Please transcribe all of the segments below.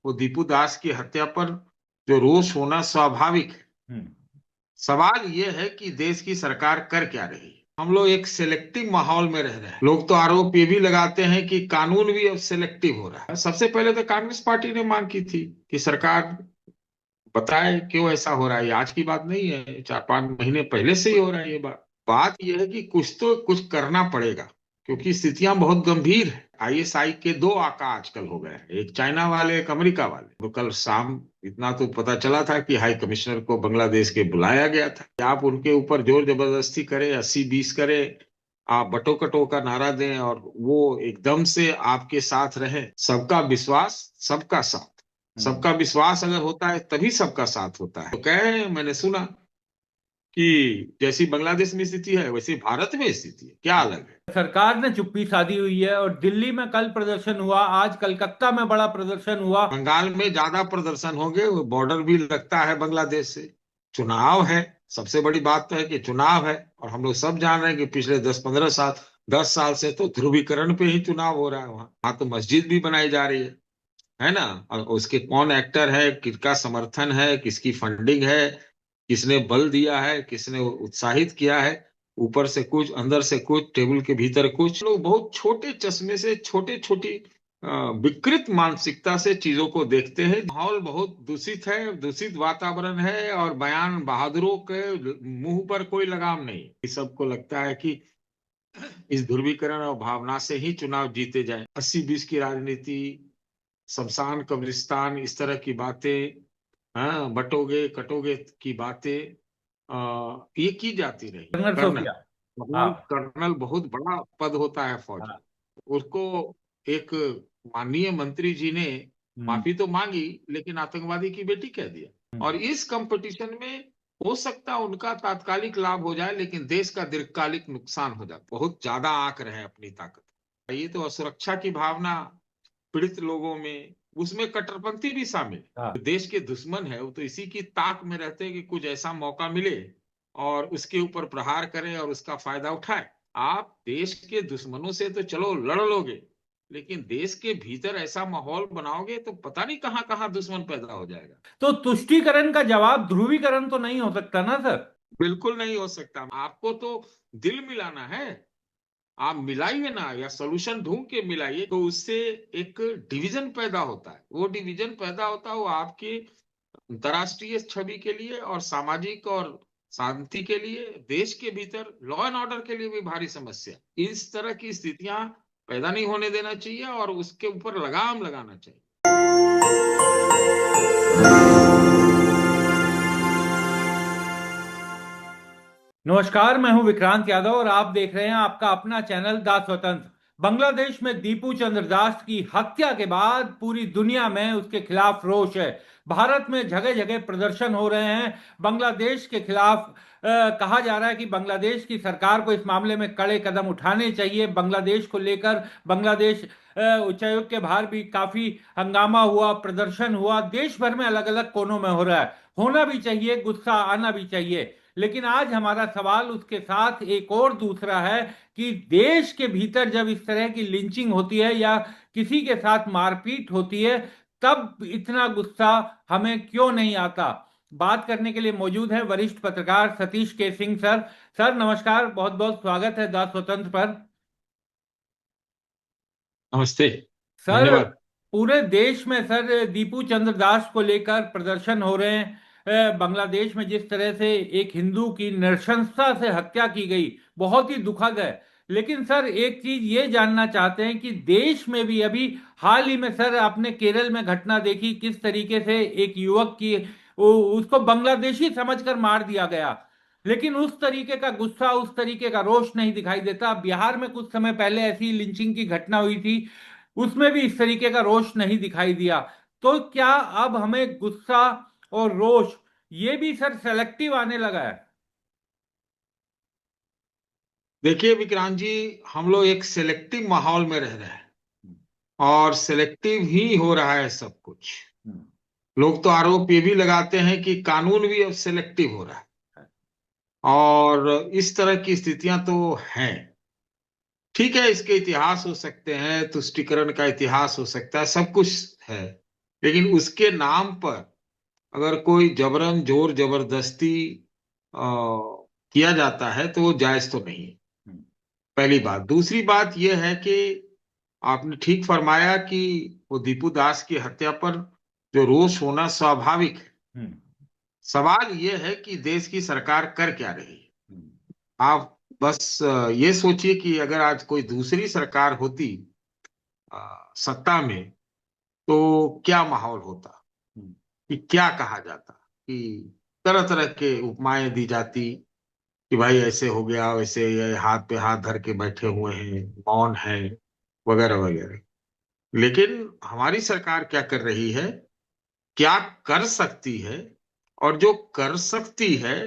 वो दीपू दास की हत्या पर जो रोष होना स्वाभाविक है। सवाल ये है कि देश की सरकार कर क्या रही है। हम लोग एक सिलेक्टिव माहौल में रह रहे हैं। लोग तो आरोप ये भी लगाते हैं कि कानून भी अब सिलेक्टिव हो रहा है। सबसे पहले तो कांग्रेस पार्टी ने मांग की थी कि सरकार बताए क्यों ऐसा हो रहा है। ये आज की बात नहीं है, 4-5 महीने पहले से ही हो रहा है ये बात। बात यह है कि कुछ तो कुछ करना पड़ेगा, क्योंकि स्थितियां बहुत गंभीर है। आईएसआई के दो आका आजकल हो गए हैं, एक चाइना वाले, एक अमेरिका वाले। तो कल शाम इतना तो पता चला था कि हाई कमिश्नर को बांग्लादेश के बुलाया गया था कि आप उनके ऊपर जोर जबरदस्ती करें, 80-20 करें, आप बटो कटो का नारा दें और वो एकदम से आपके साथ रहे। सबका विश्वास सबका साथ, सबका विश्वास अगर होता है तभी सबका साथ होता है। तो कह रहे हैं, मैंने सुना कि जैसी बांग्लादेश में स्थिति है वैसी भारत में स्थिति है, क्या अलग है। सरकार ने चुप्पी साधी हुई है और दिल्ली में कल प्रदर्शन हुआ, आज कलकत्ता में बड़ा प्रदर्शन हुआ। बंगाल में ज्यादा प्रदर्शन होंगे, वो बॉर्डर भी लगता है बांग्लादेश से। चुनाव है, सबसे बड़ी बात तो है कि चुनाव है। और हम लोग सब जान रहे हैं कि पिछले 10-15 साल, 10 साल से तो ध्रुवीकरण पे ही चुनाव हो रहा है। वहां तो मस्जिद भी बनाई जा रही है ना। और उसके कौन एक्टर है, किसका समर्थन है, किसकी फंडिंग है, किसने बल दिया है, किसने उत्साहित किया है। ऊपर से कुछ, अंदर से कुछ, टेबल के भीतर कुछ। लोग बहुत छोटे चश्मे से, छोटे छोटी विकृत मानसिकता से चीजों को देखते हैं। माहौल बहुत दूषित है, दूषित वातावरण है, और बयान बहादुरों के मुंह पर कोई लगाम नहीं। सबको लगता है कि इस ध्रुवीकरण और भावना से ही चुनाव जीते जाए। 80-20 की राजनीति, शमशान कब्रिस्तान, इस तरह की बातें, हाँ, बटोगे कटोगे की बातें ये की जाती रही। Colonel colonel, Sofiya. हाँ। कर्नल कर्नल बहुत बड़ा पद होता है फौज हाँ। में। उसको एक माननीय मंत्री जी ने हम्म। माफी तो मांगी, लेकिन आतंकवादी की बेटी कह दिया। और हम्म। इस कंपटीशन में हो सकता है उनका तात्कालिक लाभ हो जाए, लेकिन देश का दीर्घकालिक नुकसान हो जाए। बहुत ज्यादा आंक रहे हैं अपनी ताकत। ये तो असुरक्षा की भावना पीड़ित लोगों में, उसमें कट्टरपंथी भी शामिल है। हाँ। देश के दुश्मन है वो तो इसी की ताक में रहते हैं कि कुछ ऐसा मौका मिले और उसके ऊपर प्रहार करें और उसका फायदा उठाए। आप देश के दुश्मनों से तो चलो लड़ लोगे, लेकिन देश के भीतर ऐसा माहौल बनाओगे तो पता नहीं कहां कहां दुश्मन पैदा हो जाएगा। तो तुष्टीकरण का जवाब ध्रुवीकरण तो नहीं हो सकता ना सर? बिल्कुल नहीं हो सकता। आपको तो दिल मिलाना है, आप मिलाइए ना, या सोल्यूशन ढूंढ के मिलाइए। तो उससे एक डिवीजन पैदा होता है। वो डिवीजन पैदा होता है, वो आपकी अंतर्राष्ट्रीय छवि के लिए और सामाजिक और शांति के लिए, देश के भीतर लॉ एंड ऑर्डर के लिए भी भारी समस्या। इस तरह की स्थितियां पैदा नहीं होने देना चाहिए और उसके ऊपर लगाम लगाना चाहिए। नमस्कार, मैं हूं विक्रांत यादव और आप देख रहे हैं आपका अपना चैनल दा स्वतंत्र। बांग्लादेश में दीपू चंद्र दास की हत्या के बाद पूरी दुनिया में उसके खिलाफ रोष है। भारत में जगह जगह प्रदर्शन हो रहे हैं बांग्लादेश के खिलाफ। कहा जा रहा है कि बांग्लादेश की सरकार को इस मामले में कड़े कदम उठाने चाहिए। बांग्लादेश को लेकर बांग्लादेश उच्चायुक्त के बाहर भी काफी हंगामा हुआ, प्रदर्शन हुआ। देश भर में अलग अलग कोनों में हो रहा है। होना भी चाहिए, गुस्सा आना भी चाहिए। लेकिन आज हमारा सवाल उसके साथ एक और दूसरा है कि देश के भीतर जब इस तरह की लिंचिंग होती है या किसी के साथ मारपीट होती है, तब इतना गुस्सा हमें क्यों नहीं आता। बात करने के लिए मौजूद है वरिष्ठ पत्रकार सतीश के सिंह सर। सर नमस्कार, बहुत बहुत स्वागत है दास स्वतंत्र पर। नमस्ते। सर, धन्यवाद। पूरे देश में सर दीपू चंद्र दास को लेकर प्रदर्शन हो रहे हैं। बांग्लादेश में जिस तरह से एक हिंदू की नृशंसता से हत्या की गई, बहुत ही दुखद है। लेकिन सर एक चीज ये जानना चाहते हैं कि देश में भी अभी हाल ही में सर आपने केरल में घटना देखी, किस तरीके से एक युवक की उसको बांग्लादेशी समझकर मार दिया गया। लेकिन उस तरीके का गुस्सा, उस तरीके का रोष नहीं दिखाई देता। बिहार में कुछ समय पहले ऐसी लिंचिंग की घटना हुई थी, उसमें भी इस तरीके का रोष नहीं दिखाई दिया। तो क्या अब हमें गुस्सा और रोष ये भी सर सेलेक्टिव आने लगा है? देखिए विक्रांत जी, हम लोग एक सिलेक्टिव माहौल में रह रहे हैं, और सिलेक्टिव ही हो रहा है सब कुछ। लोग तो आरोप ये भी लगाते हैं कि कानून भी अब सिलेक्टिव हो रहा है। और इस तरह की स्थितियां तो हैं। ठीक है, इसके इतिहास हो सकते हैं, तुष्टीकरण का इतिहास हो सकता है, सब कुछ है। लेकिन उसके नाम पर अगर कोई जबरन जोर जबरदस्ती किया जाता है तो वो जायज तो नहीं है। पहली बात। दूसरी बात यह है कि आपने ठीक फरमाया कि वो दीपू दास की हत्या पर जो रोष होना स्वाभाविक है। सवाल यह है कि देश की सरकार कर क्या रही है। आप बस ये सोचिए कि अगर आज कोई दूसरी सरकार होती सत्ता में तो क्या माहौल होता, कि क्या कहा जाता, कि तरह तरह के उपमाएं दी जाती कि भाई ऐसे हो गया, वैसे ये हाथ पे हाथ धर के बैठे हुए हैं, मौन है, वगैरह वगैरह। लेकिन हमारी सरकार क्या कर रही है, क्या कर सकती है, और जो कर सकती है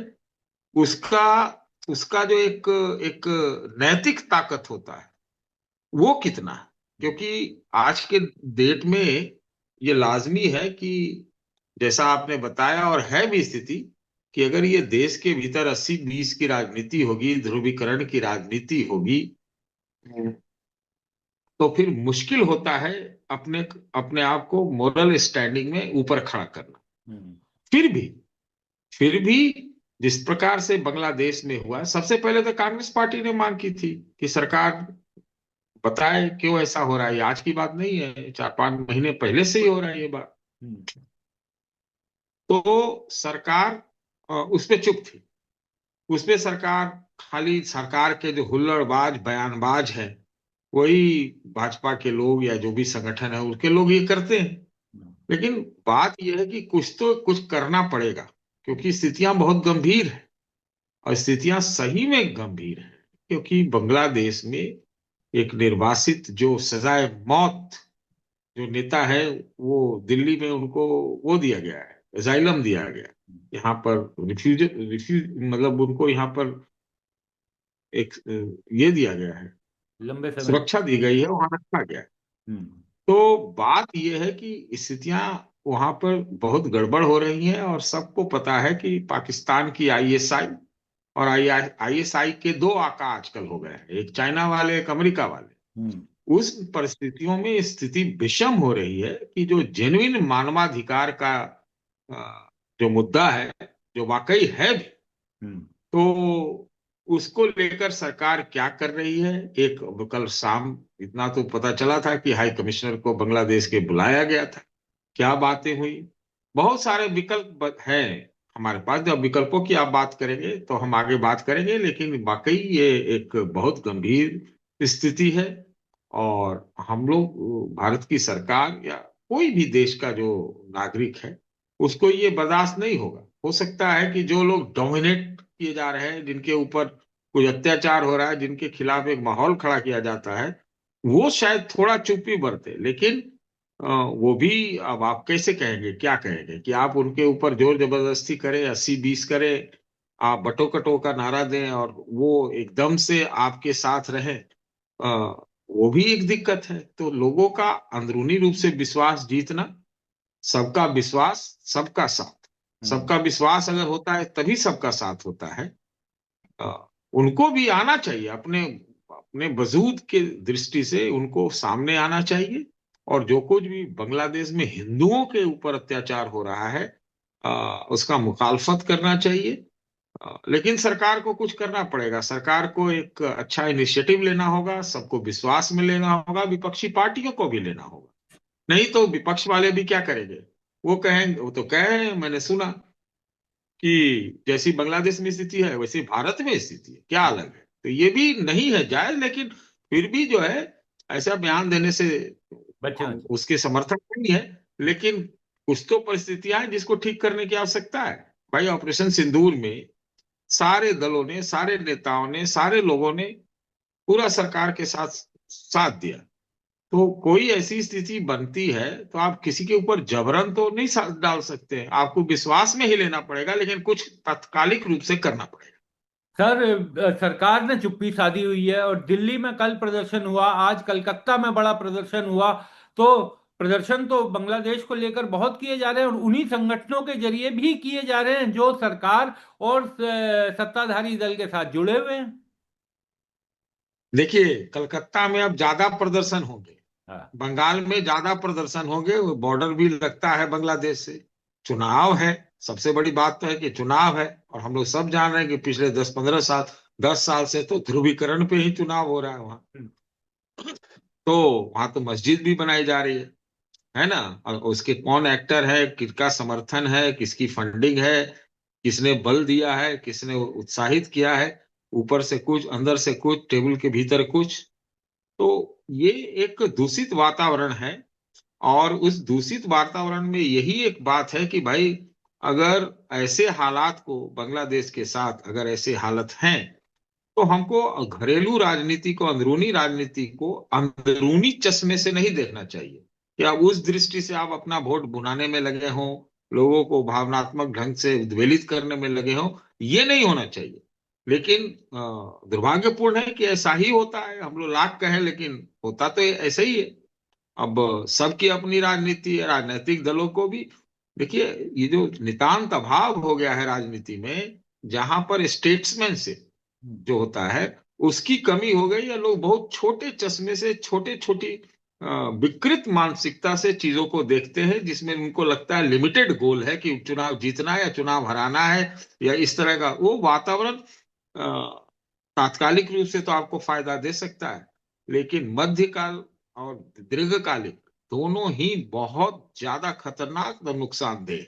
उसका उसका जो एक एक नैतिक ताकत होता है वो कितना है। क्योंकि आज के डेट में ये लाजमी है कि जैसा आपने बताया और है भी स्थिति, कि अगर ये देश के भीतर 80-20 की राजनीति होगी, ध्रुवीकरण की राजनीति होगी, तो फिर मुश्किल होता है अपने अपने आप को मोरल स्टैंडिंग में ऊपर खड़ा करना। फिर भी फिर भी जिस प्रकार से बांग्लादेश में हुआ, सबसे पहले तो कांग्रेस पार्टी ने मांग की थी कि सरकार बताए क्यों ऐसा हो रहा है। ये आज की बात नहीं है, 4-5 महीने पहले से ही हो रहा है ये बात। तो सरकार उस पे चुप थी। उस पे सरकार खाली सरकार के जो हुल्लड़बाज बयानबाज है वही भाजपा के लोग या जो भी संगठन है उसके लोग ये करते हैं। लेकिन बात यह है कि कुछ तो कुछ करना पड़ेगा, क्योंकि स्थितियां बहुत गंभीर है, और स्थितियां सही में गंभीर है। क्योंकि बांग्लादेश में एक निर्वासित जो सजाए मौत जो नेता है, वो दिल्ली में उनको वो दिया गया है, एजाइलम दिया गया है। यहाँ पर रिफ्यूज मतलब उनको यहाँ पर एक ये दिया गया है, लंबे समय। सुरक्षा दी गई है, वहां रखा गया है। तो बात यह है कि स्थितियां वहां पर बहुत गड़बड़ हो रही हैं, और सबको पता है कि पाकिस्तान की आईएसआई और आईएसआई के दो आका आजकल हो गए हैं, एक चाइना वाले, एक अमेरिका वाले। उस परिस्थितियों में स्थिति विषम हो रही है कि जो जेन्युइन मानवाधिकार का जो मुद्दा है, जो वाकई है भी, तो उसको लेकर सरकार क्या कर रही है। एक कल शाम इतना तो पता चला था कि हाई कमिश्नर को बांग्लादेश के बुलाया गया था, क्या बातें हुई। बहुत सारे विकल्प हैं हमारे पास। जब विकल्पों की आप बात करेंगे तो हम आगे बात करेंगे, लेकिन वाकई ये एक बहुत गंभीर स्थिति है। और हम लोग, भारत की सरकार या कोई भी देश का जो नागरिक है, उसको ये बर्दाश्त नहीं होगा। हो सकता है कि जो लोग डोमिनेट किए जा रहे हैं, जिनके ऊपर कुछ अत्याचार हो रहा है, जिनके खिलाफ एक माहौल खड़ा किया जाता है, वो शायद थोड़ा चुप्पी बरते। लेकिन वो भी, अब आप कैसे कहेंगे, क्या कहेंगे कि आप उनके ऊपर जोर जबरदस्ती करें, 80-20 करें, आप बटो कटो का नारा दें और वो एकदम से आपके साथ रहे, वो भी एक दिक्कत है। तो लोगों का अंदरूनी रूप से विश्वास जीतना, सबका विश्वास सबका साथ, सबका विश्वास अगर होता है तभी सबका साथ होता है। उनको भी आना चाहिए, अपने अपने वजूद के दृष्टि से उनको सामने आना चाहिए, और जो कुछ भी बांग्लादेश में हिंदुओं के ऊपर अत्याचार हो रहा है उसका मुखालफत करना चाहिए। लेकिन सरकार को कुछ करना पड़ेगा। सरकार को एक अच्छा इनिशिएटिव लेना होगा, सबको विश्वास में लेना होगा, विपक्षी पार्टियों को भी लेना होगा। नहीं तो विपक्ष वाले भी क्या करेंगे, वो कहेंगे, वो तो कह रहे हैं, मैंने सुना कि जैसी बांग्लादेश में स्थिति है वैसी भारत में स्थिति है, क्या अलग है। तो ये भी नहीं है जायज, लेकिन फिर भी जो है ऐसा बयान देने से बच्चों, हम उसके समर्थक नहीं है। लेकिन कुछ तो परिस्थितियां हैं जिसको ठीक करने की आवश्यकता है। भाई, ऑपरेशन सिंदूर में सारे दलों ने, सारे नेताओं ने, सारे लोगों ने पूरा सरकार के साथ साथ दिया। तो कोई ऐसी स्थिति बनती है तो आप किसी के ऊपर जबरन तो नहीं डाल सकते, आपको विश्वास में ही लेना पड़ेगा, लेकिन कुछ तात्कालिक रूप से करना पड़ेगा। सर, सरकार ने चुप्पी साधी हुई है और दिल्ली में कल प्रदर्शन हुआ, आज कलकत्ता में बड़ा प्रदर्शन हुआ। तो प्रदर्शन तो बांग्लादेश को लेकर बहुत किए जा रहे हैं और उन्हीं संगठनों के जरिए भी किए जा रहे हैं जो सरकार और सत्ताधारी दल के साथ जुड़े हुए हैं। देखिए, कलकत्ता में अब ज्यादा प्रदर्शन होंगे, हाँ। बंगाल में ज्यादा प्रदर्शन होंगे, बॉर्डर भी लगता है बांग्लादेश से, चुनाव है। सबसे बड़ी बात तो है कि चुनाव है, और हम लोग सब जान रहे हैं कि पिछले 10-15 साल, 10 साल से तो ध्रुवीकरण पे ही चुनाव हो रहा है वहां। तो वहां तो मस्जिद भी बनाई जा रही है ना। और उसके कौन एक्टर है, किसका समर्थन है, किसकी फंडिंग है, किसने बल दिया है, किसने उत्साहित किया है, ऊपर से कुछ, अंदर से कुछ, टेबल के भीतर कुछ। तो ये एक दूषित वातावरण है। और उस दूषित वातावरण में यही एक बात है कि भाई, अगर ऐसे हालात को, बांग्लादेश के साथ अगर ऐसे हालत हैं, तो हमको घरेलू राजनीति को, अंदरूनी राजनीति को अंदरूनी चश्मे से नहीं देखना चाहिए। कि आप उस दृष्टि से आप अपना वोट भुनाने में लगे हों, लोगों को भावनात्मक ढंग से उद्वेलित करने में लगे हों, ये नहीं होना चाहिए। लेकिन दुर्भाग्यपूर्ण है कि ऐसा ही होता है। हम लोग लाख कहें, लेकिन होता तो ऐसा ही है। अब सबकी अपनी राजनीति है, राजनीतिक दलों को भी। देखिए, ये जो नितांत अभाव हो गया है राजनीति में, जहां पर स्टेट्समैनशिप जो होता है उसकी कमी हो गई, या लोग बहुत छोटे चश्मे से, छोटे छोटी विकृत मानसिकता से चीजों को देखते हैं, जिसमें उनको लगता है लिमिटेड गोल है कि चुनाव जीतना है या चुनाव हराना है, या इस तरह का वो वातावरण तात्कालिक रूप से तो आपको फायदा दे सकता है, लेकिन मध्यकाल और दीर्घकालिक दोनों ही बहुत ज्यादा खतरनाक और नुकसानदेह।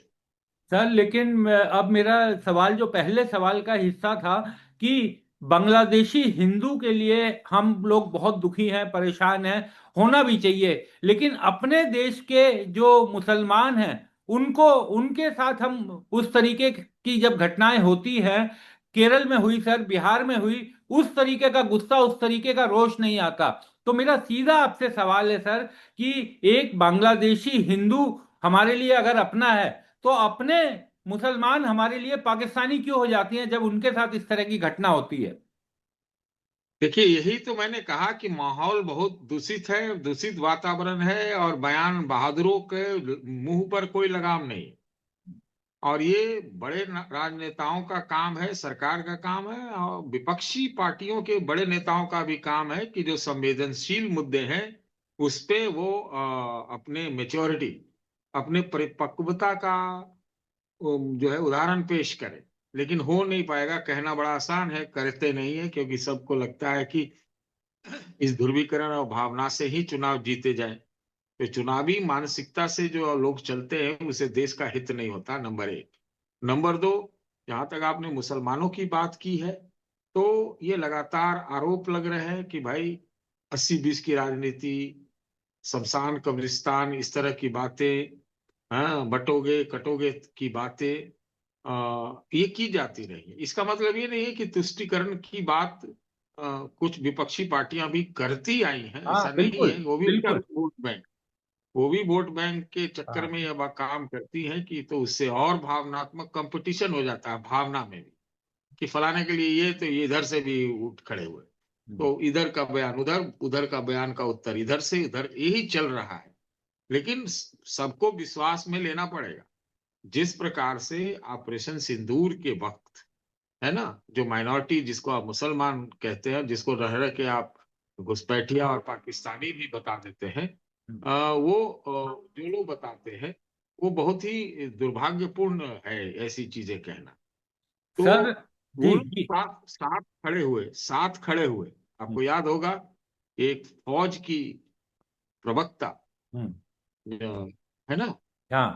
सर लेकिन अब मेरा सवाल, जो पहले सवाल का हिस्सा था कि बांग्लादेशी हिंदू के लिए हम लोग बहुत दुखी हैं, परेशान हैं, होना भी चाहिए, लेकिन अपने देश के जो मुसलमान हैं उनको, उनके साथ हम उस तरीके की जब घटनाएं होती हैं, केरल में हुई सर, बिहार में हुई, उस तरीके का गुस्सा, उस तरीके का रोष नहीं आता। तो मेरा सीधा आपसे सवाल है सर कि एक बांग्लादेशी हिंदू हमारे लिए अगर अपना है, तो अपने मुसलमान हमारे लिए पाकिस्तानी क्यों हो जाती हैं जब उनके साथ इस तरह की घटना होती है? देखिए, यही तो मैंने कहा कि माहौल बहुत दूषित है, दूषित वातावरण है, और बयान बहादुरों के मुंह पर कोई लगाम नहीं। और ये बड़े राजनेताओं का काम है, सरकार का काम है, और विपक्षी पार्टियों के बड़े नेताओं का भी काम है कि जो संवेदनशील मुद्दे हैं उस पे वो अपने मेच्योरिटी, अपने परिपक्वता का जो है उदाहरण पेश करें। लेकिन हो नहीं पाएगा, कहना बड़ा आसान है, करते नहीं है, क्योंकि सबको लगता है कि इस ध्रुवीकरण और भावना से ही चुनाव जीते जाए। तो चुनावी मानसिकता से जो लोग चलते हैं उसे देश का हित नहीं होता, नंबर एक। नंबर दो, जहां तक आपने मुसलमानों की बात की है, तो ये लगातार आरोप लग रहे हैं कि भाई 80-20 की राजनीति, शमशान कब्रिस्तान, इस तरह की बातें, हाँ, बटोगे कटोगे की बातें ये की जाती रही है। इसका मतलब ये नहीं है कि तुष्टीकरण की बात कुछ विपक्षी पार्टियां भी करती आई हैं, हाँ ऐसा नहीं बिल्कुल, है। वो भी उनका बिल्कुल। वोट बैंक, वो भी वोट बैंक के चक्कर हाँ। में यह काम करती हैं कि तो उससे और भावनात्मक कंपटीशन हो जाता है भावना में भी, कि फलाने के लिए ये, तो ये इधर से भी उठ खड़े हुए, हम्म। तो इधर का बयान उधर, उधर का बयान का उत्तर इधर से, इधर यही चल रहा है। लेकिन सबको विश्वास में लेना पड़ेगा। जिस प्रकार से ऑपरेशन सिंदूर के वक्त, है ना, जो माइनॉरिटी जिसको आप मुसलमान कहते हैं, जिसको रह रह के आप घुसपैठिया और पाकिस्तानी भी बता देते हैं, हम्म। जो लोग बताते हैं, वो बहुत ही दुर्भाग्यपूर्ण है ऐसी चीजें कहना। तो सर वो जी लोग जी। साथ साथ खड़े हुए, साथ खड़े हुए। हम्म। आपको याद होगा, एक फौज की प्रवक्ता, हम्म। है ना, हाँ।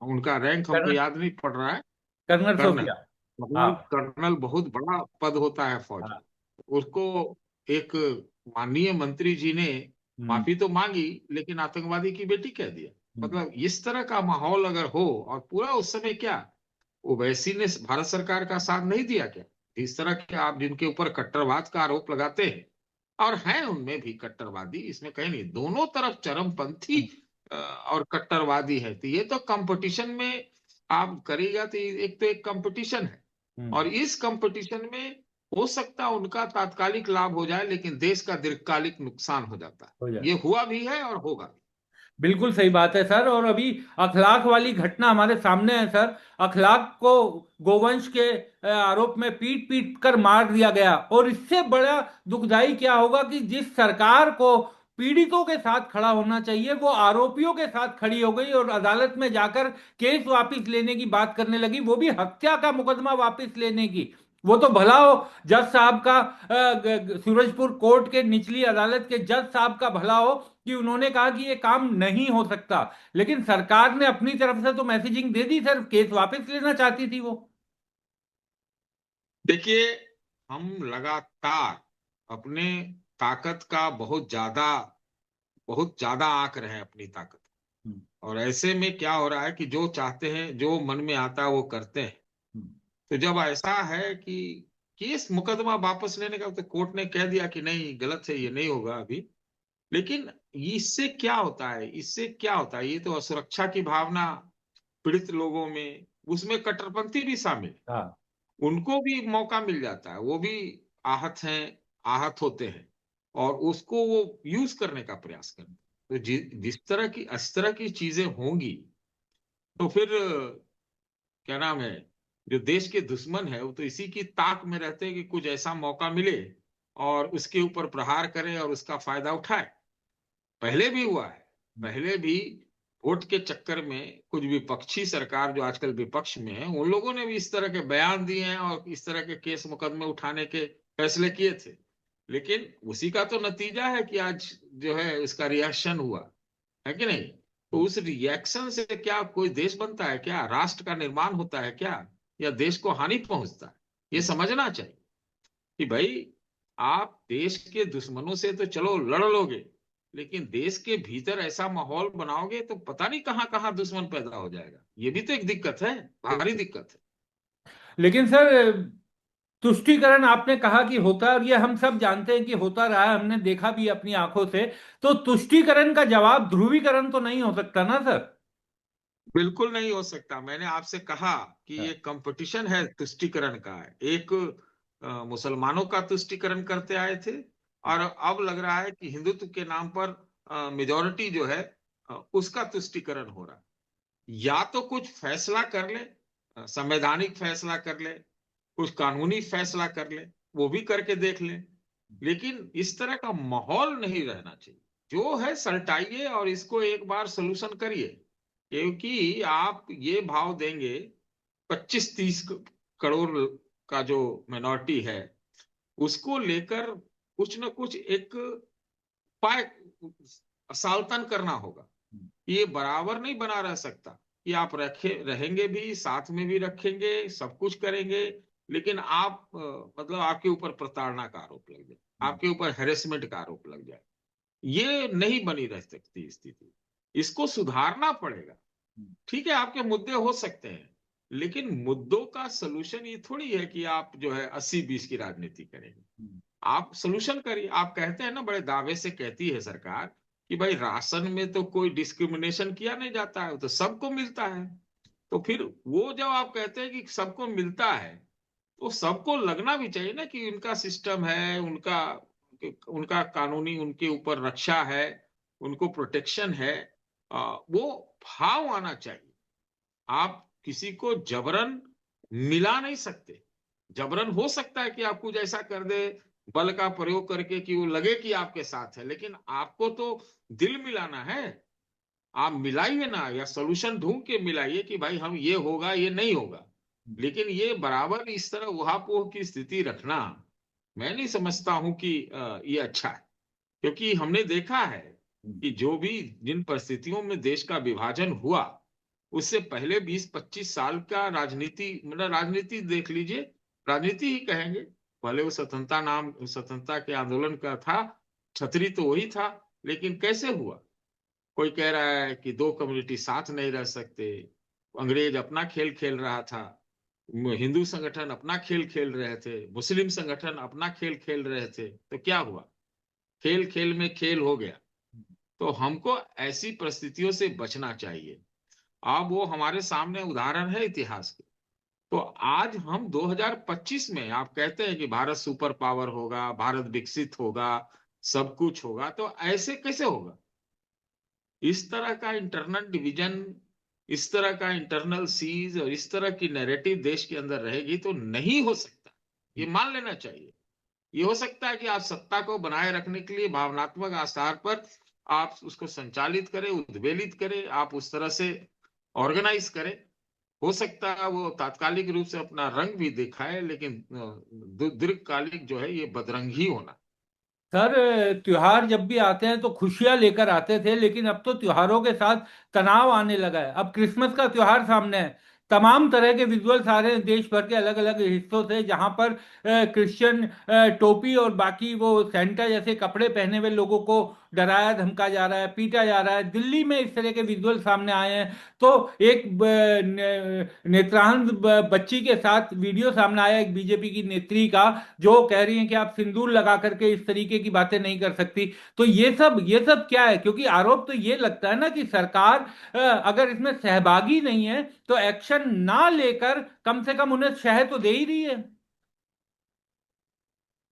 उनका रैंक हमको कर्नल, याद नहीं पड़ रहा है। Colonel colonel, Sofiya. हाँ। कर्नल, कर्नल बहुत बड़ा पद होता है फौज हाँ। में। उसको एक माननीय मंत्री जी ने हम्म। माफी तो मांगी, लेकिन आतंकवादी की बेटी कह दिया। हम्म। मतलब इस तरह का माहौल अगर हो, और पूरा उस समय क्या, ओवैसी ने भारत सरकार का साथ नहीं दिया क्या? इस तरह के आप जिनके ऊपर कट्टरवाद का आरोप लगाते हैं, और हैं उनमें भी कट्टरवादी, इसमें कहीं नहीं, दोनों तरफ चरमपंथी और कट्टरवादी है। तो ये तो कंपटीशन में आप करेगा, तो एक तो एक कंपटीशन है, हम्म। और इस कंपटीशन में हो सकता है उनका तात्कालिक लाभ हो जाए, लेकिन देश का दीर्घकालिक नुकसान हो जाता है। हो जाए। ये हुआ भी है और होगा भी। बिल्कुल सही बात है सर। और अभी अखलाक वाली घटना हमारे सामने है सर। अखलाक को गोवंश के आरोप में पीट पीट कर मार दिया गया। और इससे बड़ा दुखदाई क्या होगा कि जिस सरकार को पीड़ितों के साथ खड़ा होना चाहिए। वो आरोपियों के साथ खड़ी हो गई और अदालत में जाकर केस वापस लेने की बात करने लगी, वो भी हत्या का मुकदमा वापस लेने की। वो तो भला हो जज साहब का, सूरजपुर कोर्ट के निचली अदालत के जज साहब का भला हो कि उन्होंने कहा कि ये काम नहीं हो सकता, लेकिन सरकार ने अपनी तरफ से तो मैसेजिंग दे दी सर, केस वापस लेना चाहती थी वो। देखिए, हम लगातार अपने ताकत का बहुत ज्यादा आंक रहे हैं अपनी ताकत। हम्म। और ऐसे में क्या हो रहा है कि जो चाहते हैं, जो मन में आता है वो करते हैं। हम्म। तो जब ऐसा है कि केस मुकदमा वापस लेने का, तो कोर्ट ने कह दिया कि नहीं, गलत है, ये नहीं होगा अभी। लेकिन इससे क्या होता है, ये तो असुरक्षा की भावना पीड़ित लोगों में, उसमें कट्टरपंथी भी शामिल है। हाँ। उनको भी मौका मिल जाता है, वो भी आहत हैं, आहत होते हैं, और उसको वो यूज करने का प्रयास करते हैं। तो इस तरह की चीजें होंगी, तो फिर क्या नाम है, जो देश के दुश्मन है वो तो इसी की ताक में रहते हैं कि कुछ ऐसा मौका मिले और उसके ऊपर प्रहार करें और उसका फायदा उठाए। पहले भी हुआ है, पहले भी वोट के चक्कर में कुछ विपक्षी सरकार, जो आजकल विपक्ष में है, उन लोगों ने भी इस तरह के बयान दिए हैं और इस तरह के केस मुकदमे उठाने के फैसले किए थे। लेकिन उसी का तो नतीजा है कि आज जो है इसका रिएक्शन हुआ है कि नहीं। तो उस रिएक्शन से क्या कोई देश बनता है क्या, राष्ट्र का निर्माण होता है क्या, या देश को हानि पहुंचता है? ये समझना चाहिए कि भाई, आप देश के दुश्मनों से तो चलो लड़ लोगे, लेकिन देश के भीतर ऐसा माहौल बनाओगे तो पता नहीं कहां कहां दुश्मन पैदा हो जाएगा। ये भी तो एक दिक्कत है, भारी दिक्कत है। लेकिन सर, तुष्टीकरण आपने कहा कि होता है, और ये हम सब जानते हैं कि होता रहा है, हमने देखा भी अपनी आंखों से। तो तुष्टीकरण का जवाब ध्रुवीकरण तो नहीं हो सकता ना सर? बिल्कुल नहीं हो सकता। मैंने आपसे कहा कि हाँ। ये कंपटीशन है तुष्टीकरण का। एक मुसलमानों का तुष्टीकरण करते आए थे, और अब लग रहा है कि हिंदुत्व के नाम पर मेजोरिटी जो है उसका तुष्टीकरण हो रहा है। या तो कुछ फैसला कर ले, संवैधानिक फैसला कर ले, कुछ कानूनी फैसला कर ले, वो भी करके देख ले। लेकिन इस तरह का माहौल नहीं रहना चाहिए। जो है सलटाइए और इसको एक बार सोल्यूशन करिए। क्योंकि आप ये भाव देंगे, 25-30 करोड़ का जो मिनोरिटी है, उसको लेकर कुछ न कुछ एक उपाय, सावधान करना होगा। ये बराबर नहीं बना रह सकता कि आप रहेंगे भी, साथ में भी रखेंगे, सब कुछ करेंगे, लेकिन आप मतलब आपके ऊपर प्रताड़ना का आरोप लग जाए, आपके ऊपर हेरेसमेंट का आरोप लग जाए। ये नहीं बनी रह सकती स्थिति। इसको सुधारना पड़ेगा। ठीक है, आपके मुद्दे हो सकते हैं, लेकिन मुद्दों का सलूशन ये थोड़ी है कि आप जो है 80-20 की राजनीति करेंगे। आप सलूशन करिए। आप कहते हैं ना, बड़े दावे से कहती है सरकार कि भाई राशन में तो कोई डिस्क्रिमिनेशन किया नहीं जाता है, वो तो सबको मिलता है। तो फिर वो जब आप कहते हैं कि सबको मिलता है, तो सबको लगना भी चाहिए ना कि उनका सिस्टम है, उनका उनका कानूनी उनके ऊपर रक्षा है, उनको प्रोटेक्शन है। वो भाव आना चाहिए। आप किसी को जबरन मिला नहीं सकते। जबरन हो सकता है कि आप कुछ ऐसा कर दे, बल का प्रयोग करके, कि वो लगे कि आपके साथ है, लेकिन आपको तो दिल मिलाना है। आप मिलाइए ना, या सोल्यूशन ढूंढ के मिलाइए कि भाई हम ये होगा, ये नहीं होगा। लेकिन ये बराबर इस तरह उहापोह की स्थिति रखना, मैं नहीं समझता हूं कि ये अच्छा है। क्योंकि हमने देखा है कि जो भी जिन परिस्थितियों में देश का विभाजन हुआ, उससे पहले 20-25 साल का राजनीति, मतलब राजनीति देख लीजिए, राजनीति ही कहेंगे, भले वो स्वतंत्रता के आंदोलन का था, छतरी तो वही था, लेकिन कैसे हुआ? कोई कह रहा है कि दो कम्युनिटी साथ नहीं रह सकते, अंग्रेज अपना खेल खेल रहा था, हिंदू संगठन अपना खेल खेल रहे थे, मुस्लिम संगठन अपना खेल खेल रहे थे, तो क्या हुआ? खेल खेल में खेल हो गया। तो हमको ऐसी परिस्थितियों से बचना चाहिए। अब वो हमारे सामने उदाहरण है इतिहास के। तो आज हम 2025 में, आप कहते हैं कि भारत सुपर पावर होगा, भारत विकसित होगा, सब कुछ होगा, तो ऐसे कैसे होगा? इस तरह का इंटरनल डिवीजन, इस तरह का इंटरनल सीज और इस तरह की नैरेटिव देश के अंदर रहेगी तो नहीं हो सकता। ये मान लेना चाहिए। ये हो सकता है कि आप सत्ता को बनाए रखने के लिए भावनात्मक आधार पर आप उसको संचालित करें, उद्वेलित करें, आप उस तरह से ऑर्गेनाइज करें। हो सकता है वो तात्कालिक रूप से अपना रंग भी दिखाए, लेकिन दीर्घकालिक जो है ये बदरंग ही होना। सर, त्योहार जब भी आते हैं तो खुशियां लेकर आते थे, लेकिन अब तो त्योहारों के साथ तनाव आने लगा है। अब क्रिसमस का त्योहार सामने है, तमाम तरह के विजुअल्स आ रहे हैं देश भर के अलग अलग हिस्सों से, जहां पर क्रिश्चियन टोपी और बाकी वो सेंटा जैसे कपड़े पहने हुए लोगों को डराया धमका जा रहा है, पीटा जा रहा है। दिल्ली में इस तरह के विजुअल सामने आए हैं। तो एक नेत्रांध बच्ची के साथ वीडियो सामने आया एक बीजेपी की नेत्री का, जो कह रही हैं कि आप सिंदूर लगा करके इस तरीके की बातें नहीं कर सकती। तो ये सब क्या है? क्योंकि आरोप तो ये लगता है ना कि सरकार अगर इसमें सहभागी नहीं है तो एक्शन ना लेकर कम से कम उन्हें शह तो दे ही रही है।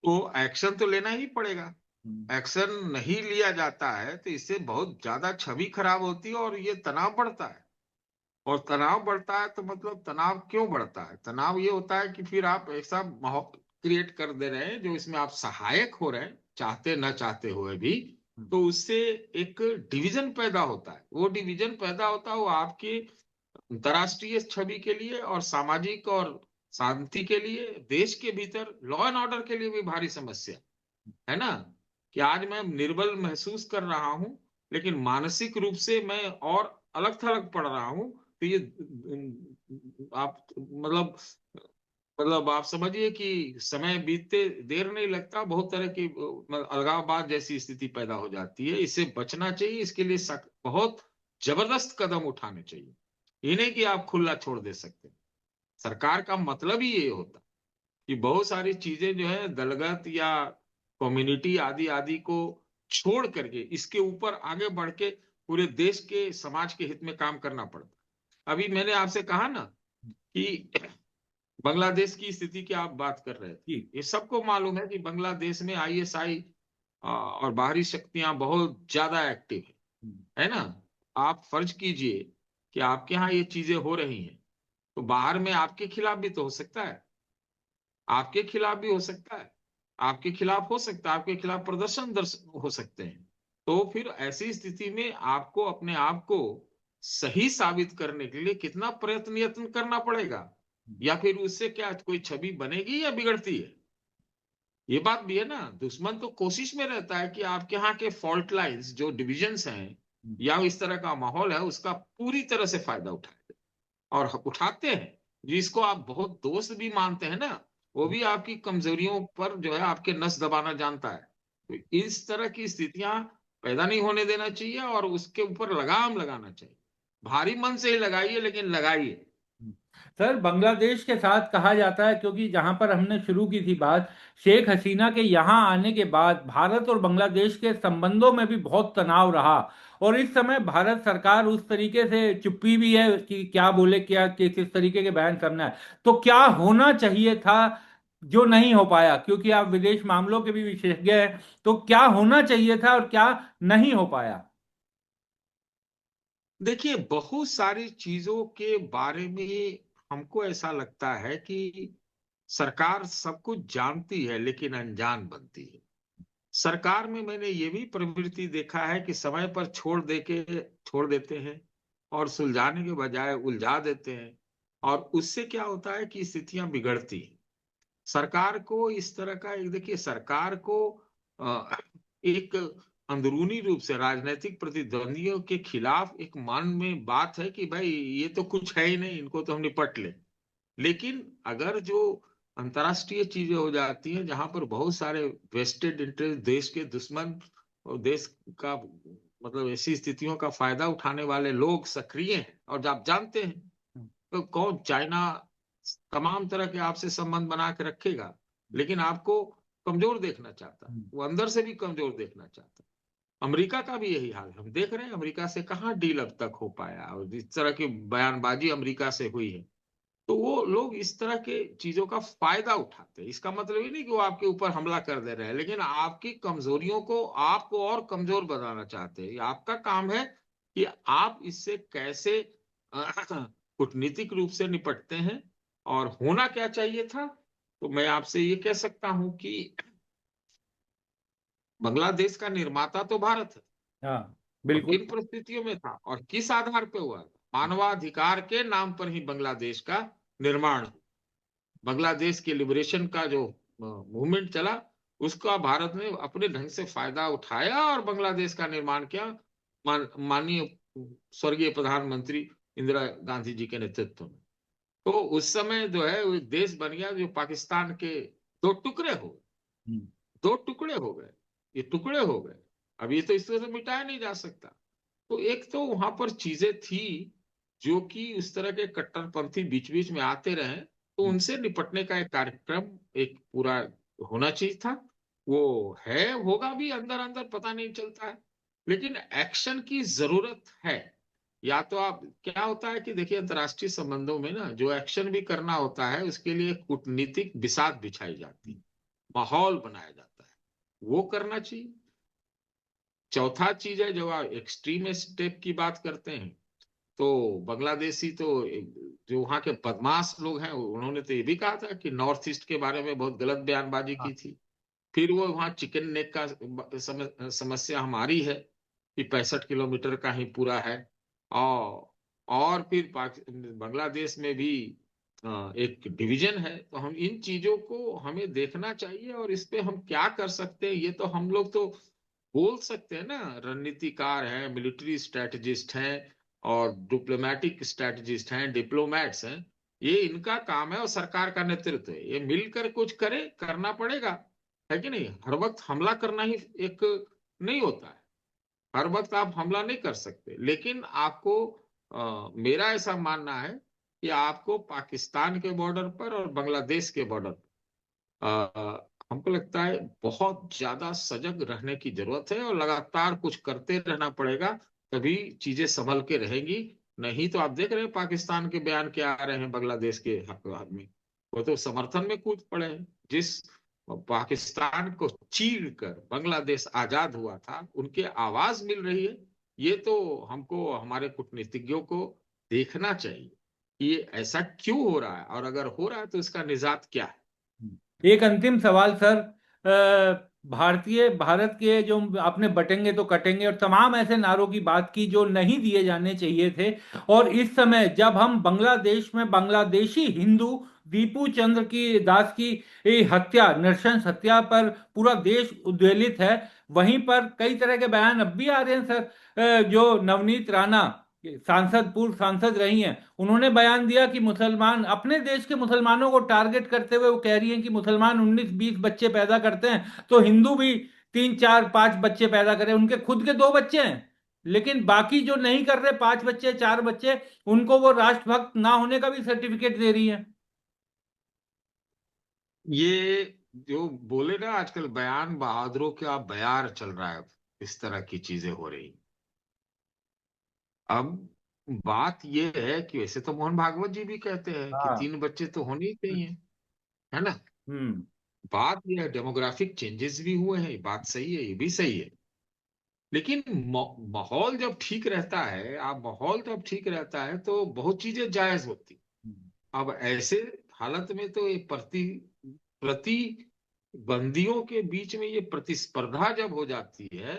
तो एक्शन तो लेना ही पड़ेगा। एक्शन नहीं लिया जाता है तो इससे बहुत ज्यादा छवि खराब होती है और ये तनाव बढ़ता है। और तनाव बढ़ता है तो मतलब तनाव क्यों बढ़ता है? तनाव ये होता है कि फिर आप ऐसा माहौल क्रिएट कर दे रहे हैं जो इसमें आप सहायक हो रहे हैं, चाहते न चाहते हुए भी। तो उससे एक डिवीजन पैदा होता है। वो डिवीजन पैदा होता है वो आपके अंतर्राष्ट्रीय छवि के लिए और सामाजिक और शांति के लिए, देश के भीतर लॉ एंड ऑर्डर के लिए भी भारी समस्या है ना। कि आज मैं निर्बल महसूस कर रहा हूं, लेकिन मानसिक रूप से मैं और अलग थलग पड़ रहा हूं। तो ये आप मतलब आप समझिए कि समय बीतते देर नहीं लगता, बहुत तरह की अलगाववाद जैसी स्थिति पैदा हो जाती है। इससे बचना चाहिए। इसके लिए बहुत जबरदस्त कदम उठाने चाहिए। ये नहीं कि आप खुला छोड़ दे सकते। सरकार का मतलब ही ये होता कि बहुत सारी चीजें जो है दलगत या कम्युनिटी आदि आदि को छोड़ करके इसके ऊपर आगे बढ़ के पूरे देश के समाज के हित में काम करना पड़ता। अभी मैंने आपसे कहा ना कि बांग्लादेश की स्थिति की आप बात कर रहे थे। ये सबको मालूम है कि बांग्लादेश में आईएसआई और बाहरी शक्तियां बहुत ज्यादा एक्टिव है ना। आप फर्ज कीजिए कि आपके यहाँ ये चीजें हो रही हैं, तो बाहर में आपके खिलाफ भी तो हो सकता है। आपके खिलाफ भी हो सकता है। आपके खिलाफ हो सकता है, आपके खिलाफ प्रदर्शन हो सकते हैं। तो फिर ऐसी स्थिति में आपको अपने आप को सही साबित करने के लिए कितना प्रयत्न यत्न करना पड़ेगा, या फिर उससे क्या कोई छवि बनेगी या बिगड़ती है? ये बात भी है ना। दुश्मन तो कोशिश में रहता है कि आपके यहाँ के फॉल्ट लाइंस जो डिविजन्स हैं या इस तरह का माहौल है उसका पूरी तरह से फायदा उठाए, और उठाते हैं। जिसको आप बहुत दोस्त भी मानते हैं ना, वो भी आपकी कमजोरियों पर जो है आपके नस दबाना जानता है। तो इस तरह की स्थितियां पैदा नहीं होने देना चाहिए और उसके ऊपर लगाम लगाना चाहिए। भारी मन से ही लगाइए, लेकिन लगाइए। सर, बांग्लादेश के साथ कहा जाता है, क्योंकि जहां पर हमने शुरू की थी बात, शेख हसीना के यहाँ आने के बाद भारत और बांग्लादेश के संबंधों में भी बहुत तनाव रहा। और इस समय भारत सरकार उस तरीके से चुप्पी भी है कि क्या बोले, क्या किस तरीके के बयान करना है। तो क्या होना चाहिए था जो नहीं हो पाया? क्योंकि आप विदेश मामलों के भी विशेषज्ञ हैं, तो क्या होना चाहिए था और क्या नहीं हो पाया? देखिए, बहुत सारी चीजों के बारे में हमको ऐसा लगता है कि सरकार सब कुछ जानती है लेकिन अनजान बनती है। सरकार में मैंने ये भी प्रवृत्ति देखा है कि समय पर छोड़ देते हैं और सुलझाने के बजाय उलझा देते हैं। और उससे क्या होता है कि स्थितियां बिगड़ती हैं। सरकार को इस तरह का एक, देखिए सरकार को एक अंदरूनी रूप से राजनीतिक प्रतिद्वंदियों के खिलाफ एक मन में बात है कि भाई ये तो कुछ है ही नहीं, इनको तो हम निपट ले। लेकिन अगर जो अंतर्राष्ट्रीय चीजें हो जाती हैं जहां पर बहुत सारे वेस्टेड इंटरेस्ट, देश के दुश्मन और देश का मतलब ऐसी स्थितियों का फायदा उठाने वाले लोग सक्रिय हैं, और जब आप जानते हैं तो कौन, चाइना तमाम तरह के आपसे संबंध बना के रखेगा, लेकिन आपको कमजोर देखना चाहता है। वो अंदर से भी कमजोर देखना चाहता है। अमेरिका का भी यही हाल है। हम देख रहे हैं अमेरिका से कहाँ डील अब तक हो पाया, और जिस तरह की बयानबाजी अमेरिका से हुई है। तो वो लोग इस तरह के चीजों का फायदा उठाते हैं। इसका मतलब ये नहीं कि वो आपके ऊपर हमला कर दे रहे हैं, लेकिन आपकी कमजोरियों को आपको और कमजोर बनाना चाहते हैं। ये आपका काम है कि आप इससे कैसे कूटनीतिक रूप से निपटते हैं। और होना क्या चाहिए था, तो मैं आपसे ये कह सकता हूं कि बांग्लादेश का निर्माता तो भारत है। हाँ और बिल्कुल। किन परिस्थितियों में था और किस आधार पे हुआ? मानवाधिकार के नाम पर ही बांग्लादेश का निर्माण। बांग्लादेश के लिबरेशन का जो मूवमेंट चला, उसका भारत ने अपने ढंग से फायदा उठाया और बांग्लादेश का निर्माण किया, माननीय स्वर्गीय प्रधानमंत्री इंदिरा गांधी जी के नेतृत्व में। तो उस समय जो है वो एक देश बन गया जो पाकिस्तान के दो टुकड़े हो गए। दो टुकड़े हो गए, ये टुकड़े हो गए। अब ये तो इस तरह से मिटाया नहीं जा सकता। तो एक तो वहां पर चीजें थी जो कि उस तरह के कट्टरपंथी बीच बीच में आते रहे, तो उनसे निपटने का एक कार्यक्रम एक पूरा होना चाहिए था। वो है, होगा भी अंदर अंदर, पता नहीं चलता है। लेकिन एक्शन की जरूरत है। या तो आप, क्या होता है कि देखिए अंतर्राष्ट्रीय संबंधों में ना जो एक्शन भी करना होता है उसके लिए कूटनीतिक बिसात बिछाई जाती है, माहौल बनाया जाता है, वो करना चाहिए। चौथा चीज है, जब आप एक्सट्रीम स्टेप की बात करते हैं तो बांग्लादेशी तो जो वहां के बदमाश लोग हैं उन्होंने तो ये भी कहा था कि नॉर्थ ईस्ट के बारे में बहुत गलत बयानबाजी की थी। फिर वो वहां चिकन नेक का समस्या हमारी है कि 65 किलोमीटर का ही पूरा है। और फिर बांग्लादेश में भी एक डिवीजन है। तो हम इन चीजों को हमें देखना चाहिए और इस पे हम क्या कर सकते हैं, ये तो हम लोग तो बोल सकते हैं ना, रणनीतिकार हैं, मिलिट्री स्ट्रेटजिस्ट हैं और डिप्लोमेटिक स्ट्रेटजिस्ट हैं, डिप्लोमैट्स हैं। ये इनका काम है और सरकार का नेतृत्व है, ये मिलकर कुछ करे, करना पड़ेगा। है कि नहीं? हर वक्त हमला करना ही एक नहीं होता है। हर वक्त आप हमला नहीं कर सकते, लेकिन आपको मेरा ऐसा मानना है कि आपको पाकिस्तान के बॉर्डर पर और बांग्लादेश के बॉर्डर पर हमको लगता है बहुत ज्यादा सजग रहने की जरूरत है और लगातार कुछ करते रहना पड़ेगा, तभी चीजें संभल के रहेंगी। नहीं तो आप देख रहे हैं पाकिस्तान के बयान क्या आ रहे हैं बांग्लादेश के हक में। वो तो समर्थन में कूद पड़े हैं। जिस पाकिस्तान को चीर कर बांग्लादेश आजाद हुआ था, उनके आवाज मिल रही है। ये तो हमको, हमारे कूटनीतिज्ञों को देखना चाहिए कि ये ऐसा क्यों हो रहा है और अगर हो रहा है तो इसका निजात क्या है। एक अंतिम सवाल सर, भारत के जो आपने बटेंगे तो कटेंगे और तमाम ऐसे नारों की बात की जो नहीं दिए जाने चाहिए थे, और इस समय जब हम बांग्लादेश में बांग्लादेशी हिंदू दीपू चंद्र की दास की हत्या, नृशंस हत्या पर पूरा देश उद्वेलित है, वहीं पर कई तरह के बयान अब भी आ रहे हैं सर। जो नवनीत राणा सांसद, पूर्व सांसद रही हैं, उन्होंने बयान दिया कि मुसलमान, अपने देश के मुसलमानों को टारगेट करते हुए वो कह रही हैं कि मुसलमान 19-20 बच्चे पैदा करते हैं तो हिंदू भी 3-4-5 बच्चे पैदा करें। उनके खुद के 2 बच्चे हैं, लेकिन बाकी जो नहीं कर रहे, 5 बच्चे 4 बच्चे, उनको वो राष्ट्रभक्त ना होने का भी सर्टिफिकेट दे रही है। ये जो बोले ना आजकल बयान बहादुरों का बयार चल रहा है, इस तरह की चीजें हो रही। अब बात ये है कि वैसे तो मोहन भागवत जी भी कहते हैं कि हाँ। 3 बच्चे तो होने ही चाहिए, है ना? हम्म। बात ये है, डेमोग्राफिक चेंजेस भी हुए हैं, बात सही है, ये भी सही है। लेकिन माहौल जब ठीक रहता है, आप माहौल जब ठीक रहता है तो बहुत चीजें जायज होती। अब ऐसे हालत में तो ये प्रतिबंधियों के बीच में ये प्रतिस्पर्धा जब हो जाती है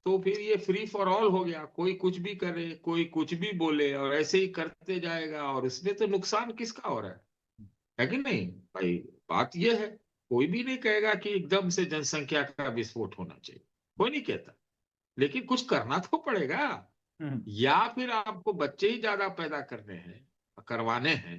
तो फिर ये फ्री फॉर ऑल हो गया। कोई कुछ भी करे, कोई कुछ भी बोले और ऐसे ही करते जाएगा, और इसमें तो नुकसान किसका हो रहा है कि नहीं भाई? बात ये है, कोई भी नहीं कहेगा कि एकदम से जनसंख्या का विस्फोट होना चाहिए, कोई नहीं कहता। लेकिन कुछ करना तो पड़ेगा। हम्म। या फिर आपको बच्चे ही ज्यादा पैदा करने हैं, करवाने हैं,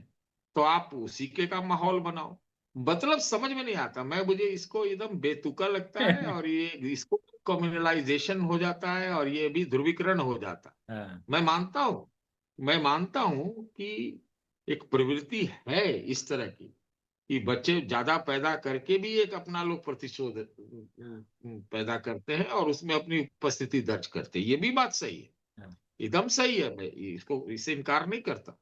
तो आप उसी के का माहौल बनाओ। मतलब समझ में नहीं आता, मैं, मुझे इसको एकदम बेतुका लगता है और ये इसको कम्युनलाइजेशन हो जाता है और ये भी ध्रुवीकरण हो जाता है। हाँ। मैं मानता हूं कि एक प्रवृत्ति है इस तरह की कि बच्चे ज्यादा पैदा करके भी एक अपना लोग प्रतिशोध पैदा करते हैं और उसमें अपनी उपस्थिति दर्ज करते हैं। ये भी बात सही है, हाँ। एकदम सही है, मैं इसको, इससे इनकार नहीं करता।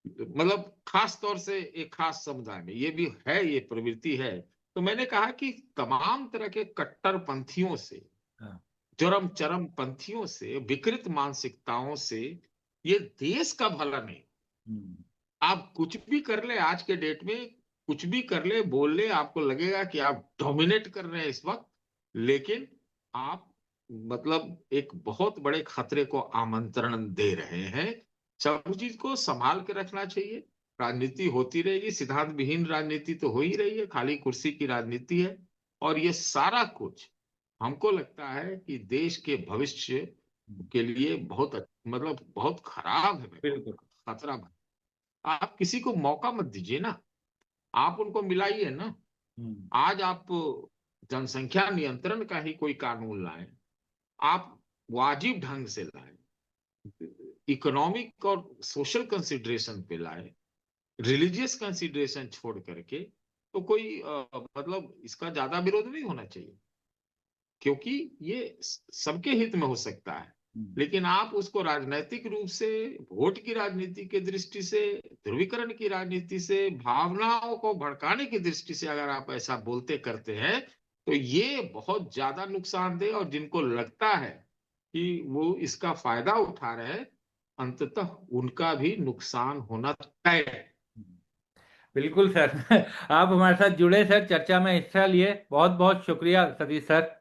मतलब खास तौर से एक खास समुदाय में ये भी है, ये प्रवृत्ति है। तो मैंने कहा कि तमाम तरह के कट्टरपंथियों से, हाँ। चरम चरम पंथियों से, विकृत मानसिकताओं से ये देश का भला नहीं। हम्म। आप कुछ भी कर ले आज के डेट में, कुछ भी कर ले, बोल ले, आपको लगेगा कि आप डोमिनेट कर रहे हैं इस वक्त, लेकिन आप मतलब एक बहुत बड़े खतरे को आमंत्रण दे रहे हैं। सब चीज को संभाल के रखना चाहिए। राजनीति होती रहेगी, सिद्धांत विहीन राजनीति तो हो ही रही है, खाली कुर्सी की राजनीति है। और ये सारा कुछ हमको लगता है कि देश के भविष्य के लिए बहुत मतलब बहुत खराब है। मैं बिल्कुल। कहूँगा खतरा है। आप किसी को मौका मत दीजिए ना, आप उनको मिलाइए ना। हम्म। आज आप जनसंख्या नियंत्रण का ही कोई कानून लाएं, आप वाजिब ढंग से लाएं, इकोनॉमिक और सोशल कंसिडरेशन पे लाएं, रिलीजियस कंसिडरेशन छोड़ करके, तो कोई मतलब इसका ज्यादा विरोध नहीं होना चाहिए, क्योंकि ये सबके हित में हो सकता है। लेकिन आप उसको राजनीतिक रूप से, वोट की राजनीति की दृष्टि से, ध्रुवीकरण की राजनीति से, भावनाओं को भड़काने की दृष्टि से अगर आप ऐसा बोलते करते हैं, तो ये बहुत ज्यादा नुकसानदेह, और जिनको लगता है कि वो इसका फायदा उठा रहे हैं, अंततः उनका भी नुकसान होना तय है। बिल्कुल सर। आप हमारे साथ जुड़े सर, चर्चा में हिस्सा लिए, बहुत बहुत शुक्रिया सतीश सर।